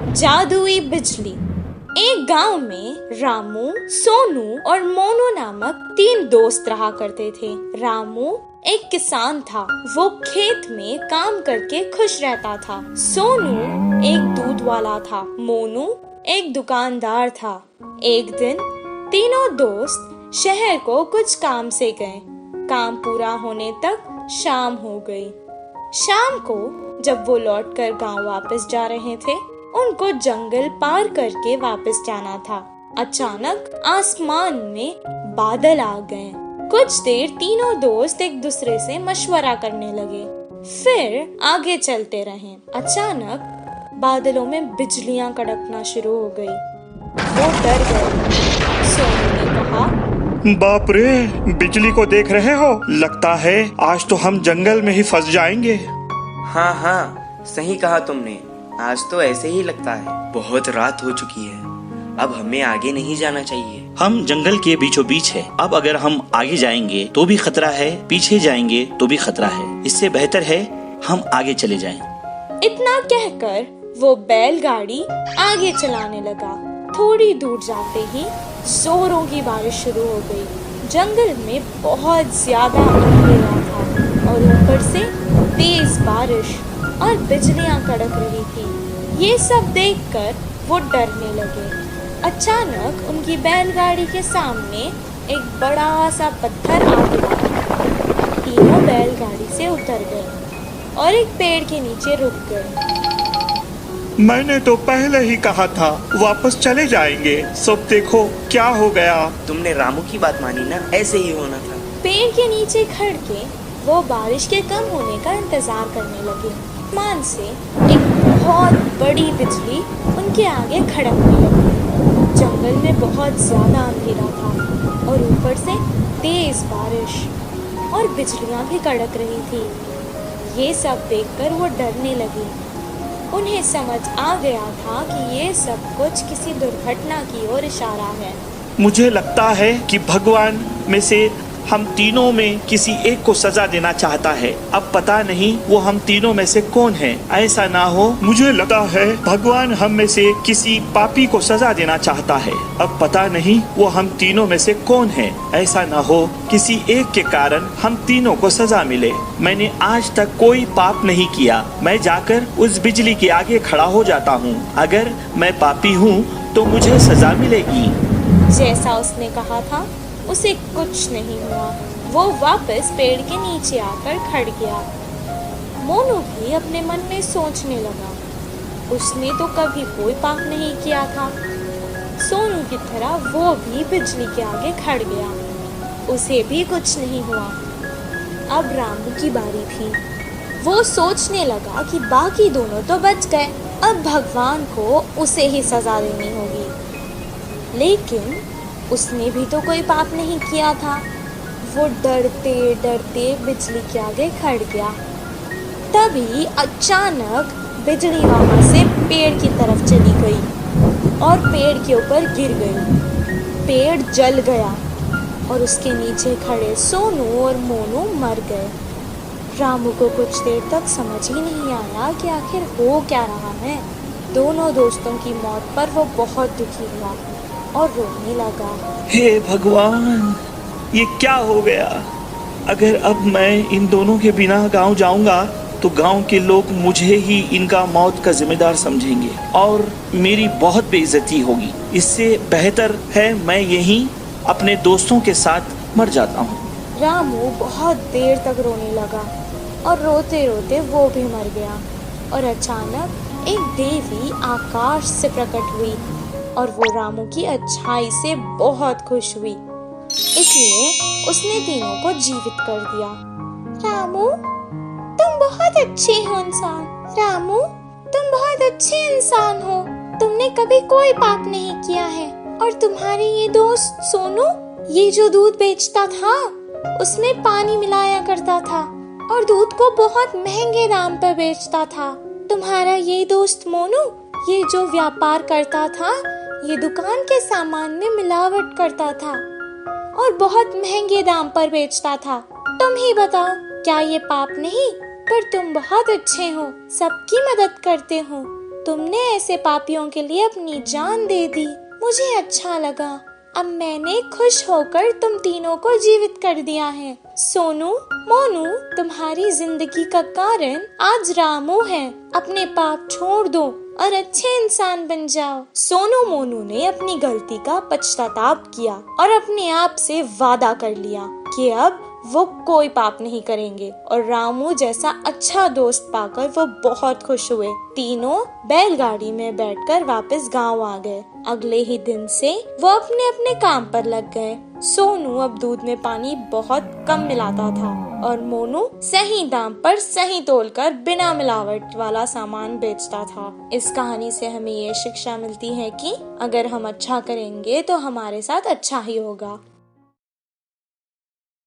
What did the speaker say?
जादुई बिजली। एक गांव में रामू, सोनू और मोनू नामक 3 दोस्त रहा करते थे। रामू एक किसान था, वो खेत में काम करके खुश रहता था। सोनू एक दूध वाला था, मोनू एक दुकानदार था। एक दिन तीनों दोस्त शहर को कुछ काम से गए। काम पूरा होने तक शाम हो गई। शाम को जब वो लौटकर गांव वापस जा रहे थे, उनको जंगल पार करके वापस जाना था। अचानक आसमान में बादल आ गए। कुछ देर तीनों दोस्त एक दूसरे से मशवरा करने लगे, फिर आगे चलते रहे। अचानक बादलों में बिजलियां कड़कना शुरू हो गई। वो डर गए। सोनू ने कहा, बाप रे, बिजली को देख रहे हो? लगता है आज तो हम जंगल में ही फंस जाएंगे। हाँ, सही कहा तुमने। आज तो ऐसे ही लगता है। बहुत रात हो चुकी है, अब हमें आगे नहीं जाना चाहिए। हम जंगल के बीचों बीच है। अब अगर हम आगे जाएंगे तो भी खतरा है, पीछे जाएंगे तो भी खतरा है। इससे बेहतर है हम आगे चले जाएं। इतना कहकर वो बैलगाड़ी आगे चलाने लगा। थोड़ी दूर जाते ही जोरों की बारिश शुरू हो गई। जंगल में बहुत ज्यादा अंधेरा था और ऊपर से तेज बारिश और बिजलियां कड़क रही थी। ये सब देखकर वो डरने लगे। अचानक उनकी बैलगाड़ी के सामने एक बड़ा सा पत्थर आ गिरा। तीनों बैलगाड़ी से उतर गए और एक पेड़ के नीचे रुक गए। मैंने तो पहले ही कहा था वापस चले जाएंगे। सब देखो क्या हो गया। तुमने रामू की बात मानी ना, ऐसे ही होना था। पेड़ के नीचे खड़ के वो बारिश के कम होने का इंतजार करने लगे। आसमान से एक बहुत बड़ी बिजली उनके आगे खड़कने लगी। जंगल में बहुत ज्यादा अंधेरा था और ऊपर से तेज बारिश और बिजलियां भी कड़क रही थी। ये सब देखकर वो डरने लगी। उन्हें समझ आ गया था कि ये सब कुछ किसी दुर्घटना की ओर इशारा है। मुझे लगता है कि भगवान में से हम तीनों में किसी एक को सजा देना चाहता है। अब पता नहीं वो हम तीनों में से कौन है। ऐसा ना हो, मुझे लगता है भगवान हम में से किसी पापी को सजा देना चाहता है। अब पता नहीं वो हम तीनों में से कौन है। ऐसा ना हो किसी एक के कारण हम तीनों को सजा मिले। मैंने आज तक कोई पाप नहीं किया। मैं जाकर उस बिजली के आगे खड़ा हो जाता हूँ। अगर मैं पापी हूँ तो मुझे सजा मिलेगी। जैसा उसने कहा था उसे कुछ नहीं हुआ। वो वापस पेड़ के नीचे आकर खड़ गया। मोनू भी अपने मन में सोचने लगा, उसने तो कभी कोई पाप नहीं किया था। सोनू की तरह वो भी बिजली के आगे खड़ गया, उसे भी कुछ नहीं हुआ। अब रामू की बारी थी। वो सोचने लगा कि बाकी दोनों तो बच गए, अब भगवान को उसे ही सजा देनी होगी। लेकिन उसने भी तो कोई पाप नहीं किया था। वो डरते डरते बिजली के आगे खड़ गया। तभी अचानक बिजली वहां से पेड़ की तरफ चली गई और पेड़ के ऊपर गिर गई। पेड़ जल गया और उसके नीचे खड़े सोनू और मोनू मर गए। रामू को कुछ देर तक समझ ही नहीं आया कि आखिर हो क्या रहा है। दोनों दोस्तों की मौत पर वो बहुत दुखी हुआ और रोने लगा। हे भगवान, ये क्या हो गया? अगर अब मैं इन दोनों के बिना गांव जाऊंगा तो गांव के लोग मुझे ही इनका मौत का जिम्मेदार समझेंगे और मेरी बहुत बेइज्जती होगी। इससे बेहतर है मैं यहीं अपने दोस्तों के साथ मर जाता हूँ। रामू बहुत देर तक रोने लगा और रोते रोते वो भी मर गया। और अचानक एक देवी आकाश से प्रकट हुई और वो रामू की अच्छाई से बहुत खुश हुई, इसलिए उसने तीनों को जीवित कर दिया। रामू, तुम बहुत अच्छे हो इंसान। रामू, तुम बहुत अच्छे इंसान हो। तुमने कभी कोई पाप नहीं किया है। और तुम्हारे ये दोस्त सोनू, ये जो दूध बेचता था उसमें पानी मिलाया करता था और दूध को बहुत महंगे दाम पर बेचता था। तुम्हारा ये दोस्त मोनू, ये जो व्यापार करता था, ये दुकान के सामान में मिलावट करता था और बहुत महंगे दाम पर बेचता था। तुम ही बताओ, क्या ये पाप नहीं? पर तुम बहुत अच्छे हो, सबकी मदद करते हो। तुमने ऐसे पापियों के लिए अपनी जान दे दी। मुझे अच्छा लगा। अब मैंने खुश होकर तुम तीनों को जीवित कर दिया है। सोनू, मोनू, तुम्हारी जिंदगी का कारण आज रामू है। अपने पाप छोड़ दो और अच्छे इंसान बन जाओ। सोनू मोनू ने अपनी गलती का पश्चाताप किया और अपने आप से वादा कर लिया कि अब वो कोई पाप नहीं करेंगे, और रामू जैसा अच्छा दोस्त पाकर वो बहुत खुश हुए। तीनों बैलगाड़ी में बैठकर वापस गांव आ गए। अगले ही दिन से वो अपने अपने काम पर लग गए। सोनू अब दूध में पानी बहुत कम मिलाता था और मोनू सही दाम पर सही तोलकर बिना मिलावट वाला सामान बेचता था। इस कहानी से हमें ये शिक्षा मिलती है कि अगर हम अच्छा करेंगे तो हमारे साथ अच्छा ही होगा।